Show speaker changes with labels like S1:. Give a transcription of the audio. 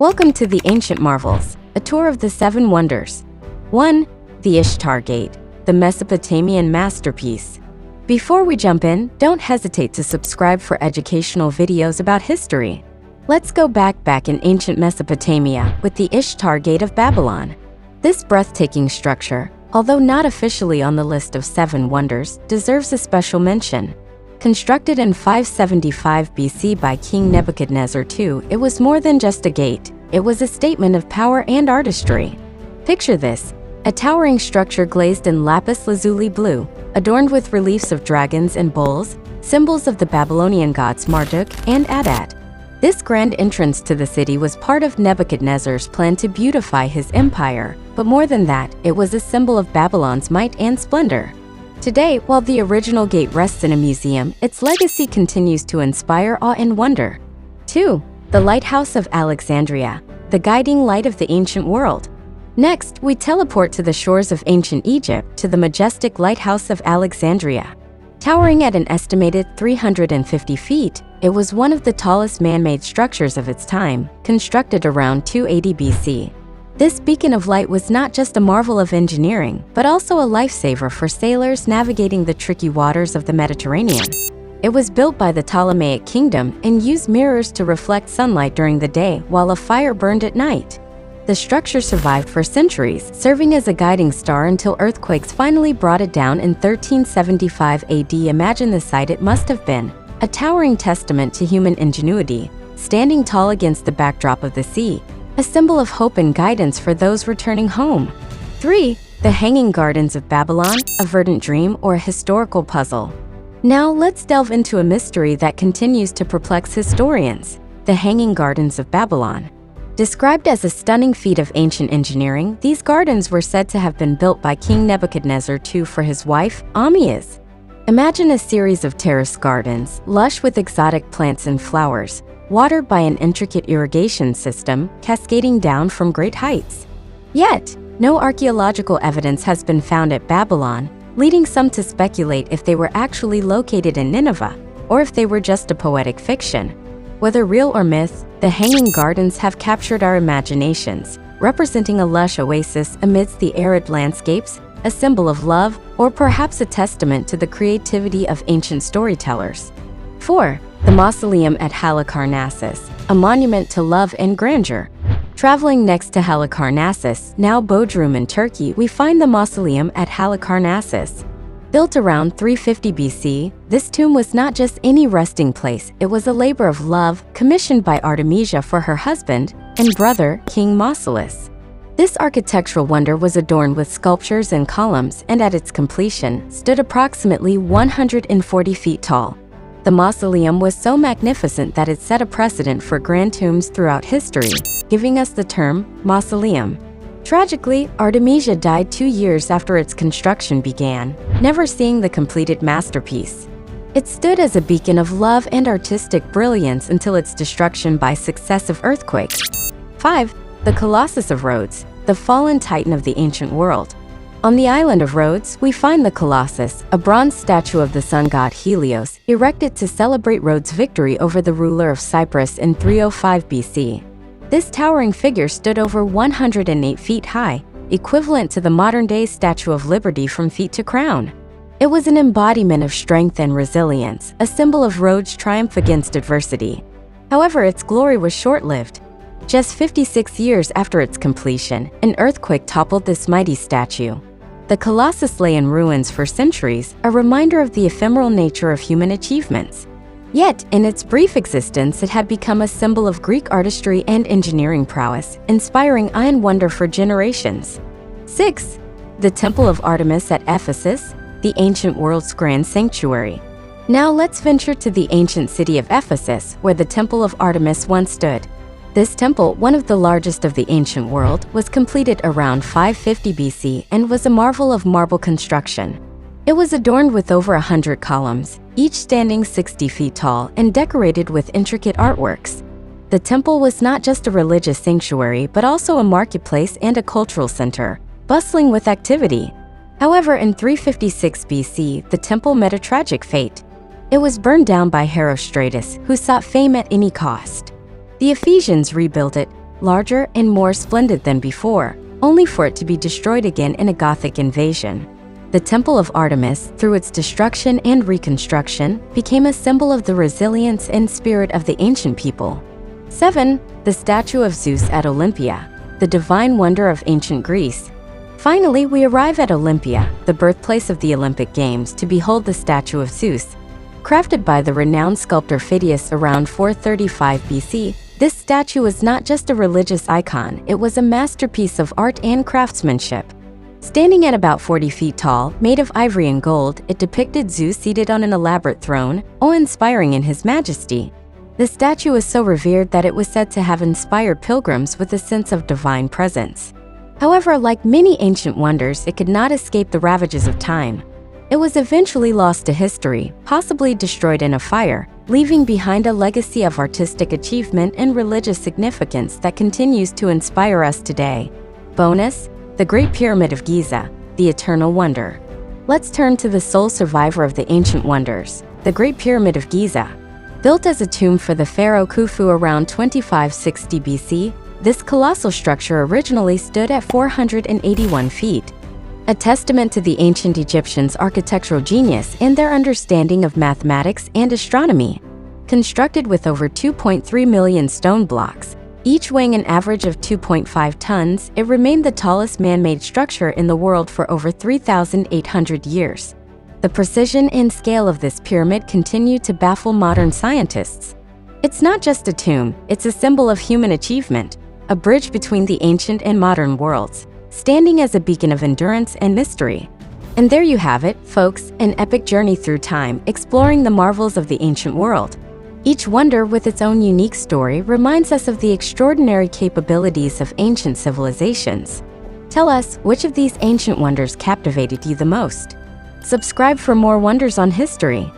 S1: Welcome to the Ancient Marvels, a tour of the Seven Wonders. 1. The Ishtar Gate, the Mesopotamian masterpiece. Before we jump in, don't hesitate to subscribe for educational videos about history. Let's go back in ancient Mesopotamia with the Ishtar Gate of Babylon. This breathtaking structure, although not officially on the list of Seven Wonders, deserves a special mention. Constructed in 575 BC by King Nebuchadnezzar II, it was more than just a gate. It was a statement of power and artistry. Picture this: a towering structure glazed in lapis lazuli blue, adorned with reliefs of dragons and bulls, symbols of the Babylonian gods Marduk and Adat. This grand entrance to the city was part of Nebuchadnezzar's plan to beautify his empire, but more than that, it was a symbol of Babylon's might and splendor. Today, while the original gate rests in a museum, its legacy continues to inspire awe and wonder. 2. The Lighthouse of Alexandria, the guiding light of the ancient world. Next, we teleport to the shores of ancient Egypt to the majestic Lighthouse of Alexandria. Towering at an estimated 350 feet, it was one of the tallest man-made structures of its time, constructed around 280 BC. This beacon of light was not just a marvel of engineering, but also a lifesaver for sailors navigating the tricky waters of the Mediterranean. It was built by the Ptolemaic kingdom and used mirrors to reflect sunlight during the day while a fire burned at night. The structure survived for centuries, serving as a guiding star until earthquakes finally brought it down in 1375 AD. Imagine the sight it must have been: a towering testament to human ingenuity, standing tall against the backdrop of the sea, a symbol of hope and guidance for those returning home. 3. The Hanging Gardens of Babylon, a verdant dream or a historical puzzle. Now let's delve into a mystery that continues to perplex historians: the Hanging Gardens of Babylon. Described as a stunning feat of ancient engineering, these gardens were said to have been built by King Nebuchadnezzar II for his wife, Artemis. Imagine a series of terraced gardens, lush with exotic plants and flowers, watered by an intricate irrigation system cascading down from great heights. Yet, no archaeological evidence has been found at Babylon, leading some to speculate if they were actually located in Nineveh, or if they were just a poetic fiction. Whether real or myth, the Hanging Gardens have captured our imaginations, representing a lush oasis amidst the arid landscapes, a symbol of love, or perhaps a testament to the creativity of ancient storytellers. 4. The Mausoleum at Halicarnassus, a monument to love and grandeur. Traveling next to Halicarnassus, now Bodrum in Turkey, we find the Mausoleum at Halicarnassus. Built around 350 BC, this tomb was not just any resting place, it was a labor of love commissioned by Artemisia for her husband and brother, King Mausolus. This architectural wonder was adorned with sculptures and columns, and at its completion, stood approximately 140 feet tall. The mausoleum was so magnificent that it set a precedent for grand tombs throughout history, giving us the term mausoleum. Tragically, Artemisia died 2 years after its construction began, never seeing the completed masterpiece. It stood as a beacon of love and artistic brilliance until its destruction by successive earthquakes. 5. The Colossus of Rhodes, the fallen titan of the ancient world. On the island of Rhodes, we find the Colossus, a bronze statue of the sun god Helios, erected to celebrate Rhodes' victory over the ruler of Cyprus in 305 BC. This towering figure stood over 108 feet high, equivalent to the modern-day Statue of Liberty from feet to crown. It was an embodiment of strength and resilience, a symbol of Rhodes' triumph against adversity. However, its glory was short-lived. Just 56 years after its completion, an earthquake toppled this mighty statue. The Colossus lay in ruins for centuries, a reminder of the ephemeral nature of human achievements. Yet, in its brief existence, it had become a symbol of Greek artistry and engineering prowess, inspiring awe and wonder for generations. 6. The Temple of Artemis at Ephesus, the ancient world's grand sanctuary. Now let's venture to the ancient city of Ephesus, where the Temple of Artemis once stood. This temple, one of the largest of the ancient world, was completed around 550 BC and was a marvel of marble construction. It was adorned with over 100 columns, each standing 60 feet tall and decorated with intricate artworks. The temple was not just a religious sanctuary but also a marketplace and a cultural center, bustling with activity. However, in 356 BC, the temple met a tragic fate. It was burned down by Herostratus, who sought fame at any cost. The Ephesians rebuilt it, larger and more splendid than before, only for it to be destroyed again in a Gothic invasion. The Temple of Artemis, through its destruction and reconstruction, became a symbol of the resilience and spirit of the ancient people. 7. The statue of Zeus at Olympia, the divine wonder of ancient Greece. Finally, we arrive at Olympia, the birthplace of the Olympic Games, to behold the statue of Zeus. Crafted by the renowned sculptor Phidias around 435 BC, this statue was not just a religious icon, it was a masterpiece of art and craftsmanship. Standing at about 40 feet tall, made of ivory and gold, it depicted Zeus seated on an elaborate throne, awe-inspiring in his majesty. The statue is so revered that it was said to have inspired pilgrims with a sense of divine presence. However, like many ancient wonders, it could not escape the ravages of time. It was eventually lost to history, possibly destroyed in a fire, leaving behind a legacy of artistic achievement and religious significance that continues to inspire us today. Bonus: the Great Pyramid of Giza, the eternal wonder. Let's turn to the sole survivor of the ancient wonders, the Great Pyramid of Giza. Built as a tomb for the pharaoh Khufu around 2560 BC, this colossal structure originally stood at 481 feet. A testament to the ancient Egyptians' architectural genius and their understanding of mathematics and astronomy. Constructed with over 2.3 million stone blocks, each weighing an average of 2.5 tons, it remained the tallest man-made structure in the world for over 3,800 years. The precision and scale of this pyramid continue to baffle modern scientists. It's not just a tomb, it's a symbol of human achievement, a bridge between the ancient and modern worlds, standing as a beacon of endurance and mystery. And there you have it, folks, an epic journey through time, exploring the marvels of the ancient world. Each wonder, with its own unique story, reminds us of the extraordinary capabilities of ancient civilizations. Tell us, which of these ancient wonders captivated you the most? Subscribe for more wonders on history.